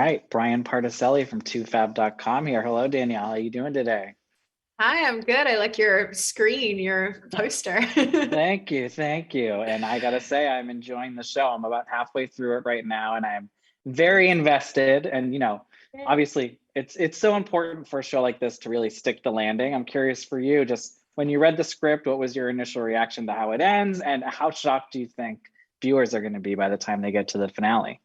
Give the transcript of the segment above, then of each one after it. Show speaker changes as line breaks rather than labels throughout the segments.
right, Brian Particelli from toofab.com here. Hello, Danielle. How are you doing today?
Hi, I'm good. I like your screen, your poster.
Thank you, thank you. And I gotta say, I'm enjoying the show. I'm about halfway through it right now, and I'm very invested. And obviously, it's so important for a show like this to really stick the landing. I'm curious for you, just when you read the script, what was your initial reaction to how it ends, and how shocked do you think viewers are going to be by the time they get to the finale?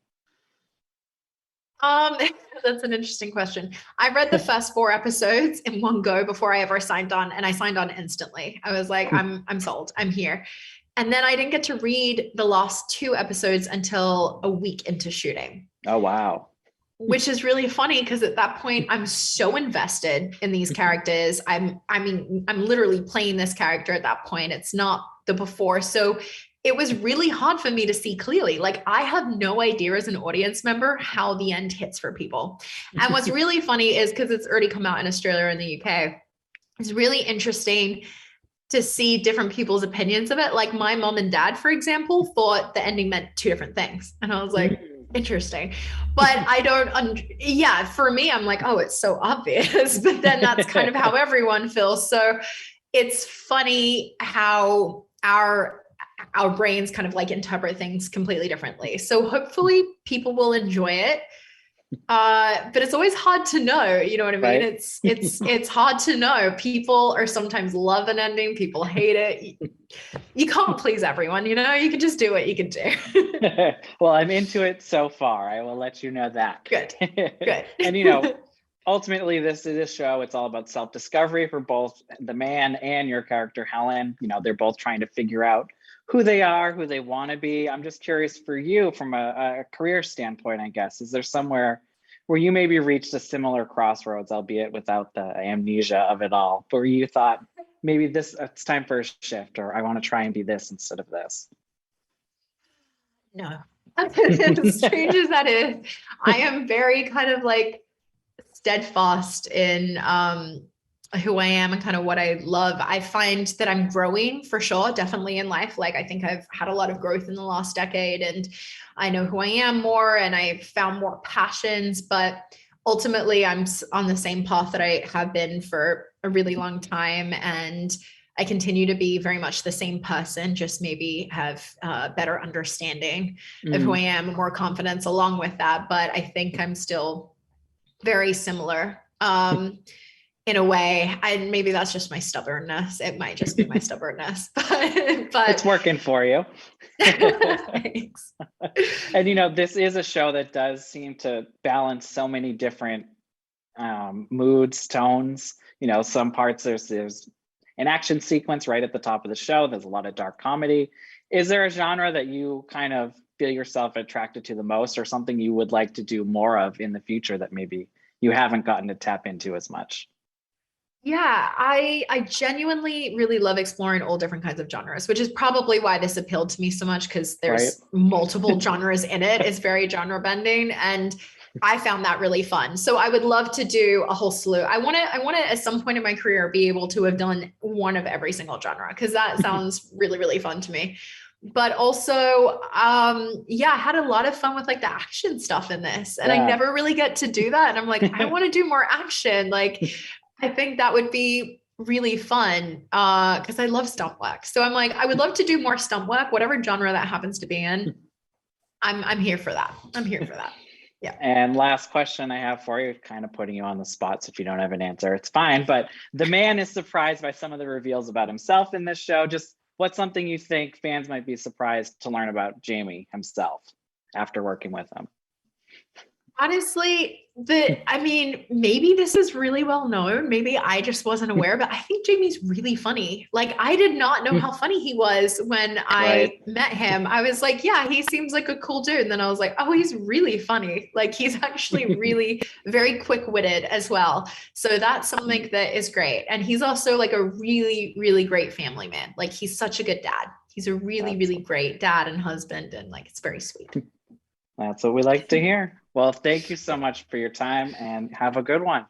Um, that's an interesting question. I read the first four episodes in one go before I ever signed on, and I signed on instantly. I was like, I'm sold. I'm here. And then I didn't get to read the last two episodes until a week into shooting,
Oh, wow.
which is really funny because at that point I'm so invested in these characters. I'm literally playing this character at that point. It's not the before. So it was really hard for me to see clearly. Like, I have no idea as an audience member how the end hits for people. And what's really funny is because it's already come out in Australia and the UK, it's really interesting to see different people's opinions of it. Like, my mom and dad, for example, thought the ending meant two different things. And I was like, interesting. But I don't, yeah, for me, I'm like, oh, it's so obvious. But then that's kind of how everyone feels. So it's funny how our brains kind of like interpret things completely differently. So hopefully people will enjoy it. But it's always hard to know, you know what I mean?
Right?
It's hard to know. People are sometimes love an ending, people hate it. You can't please everyone, you know, you can just do what you can do.
Well, I'm into it so far. I will let you know that.
Good, good.
And ultimately, this show, it's all about self-discovery for both the man and your character, Helen. They're both trying to figure out who they are, who they want to be. I'm just curious for you from a career standpoint, I guess. Is there somewhere where you maybe reached a similar crossroads, albeit without the amnesia of it all, but where you thought maybe it's time for a shift, or I want to try and be this instead of this?
No. As strange as that is, I am very kind of like steadfast in who I am and kind of what I love. I find that I'm growing for sure, definitely in life. Like, I think I've had a lot of growth in the last decade, and I know who I am more, and I found more passions, but ultimately I'm on the same path that I have been for a really long time. And I continue to be very much the same person, just maybe have a better understanding of who I am and more confidence along with that. But I think I'm still very similar in a way. Maybe that's just my stubbornness. It might just be my stubbornness, but
It's working for you.
Thanks.
And this is a show that does seem to balance so many different moods, tones. Some parts there's an action sequence right at the top of the show. There's a lot of dark comedy. Is there a genre that you kind of feel yourself attracted to the most, or something you would like to do more of in the future that maybe you haven't gotten to tap into as much?
Yeah, I genuinely really love exploring all different kinds of genres, which is probably why this appealed to me so much, because
Right.
there's multiple genres in it. It's very genre bending, and I found that really fun. So I would love to do a whole slew. I want to at some point in my career be able to have done one of every single genre, because that sounds really, really fun to me. But also, yeah, I had a lot of fun with like the action stuff in this, and I
Yeah.
never really get to do that. And I'm like, I want to do more action. Like, I think that would be really fun because I love stunt work. So I'm like, I would love to do more stunt work, whatever genre that happens to be in. I'm here for that. I'm here for that. Yeah.
And last question I have for you, kind of putting you on the spot. So if you don't have an answer, it's fine. But the man is surprised by some of the reveals about himself in this show. Just what's something you think fans might be surprised to learn about Jamie himself after working with him?
Honestly, maybe this is really well known. Maybe I just wasn't aware, but I think Jamie's really funny. Like, I did not know how funny he was when I
Right.
met him. I was like, yeah, he seems like a cool dude. And then I was like, oh, he's really funny. Like, he's actually really very quick-witted as well. So that's something that is great. And he's also like a really, really great family man. Like, he's such a good dad. He's a really, really
That's,
great dad and husband. And like, it's very sweet.
that's what we like to hear. Well, thank you so much for your time, and have a good one.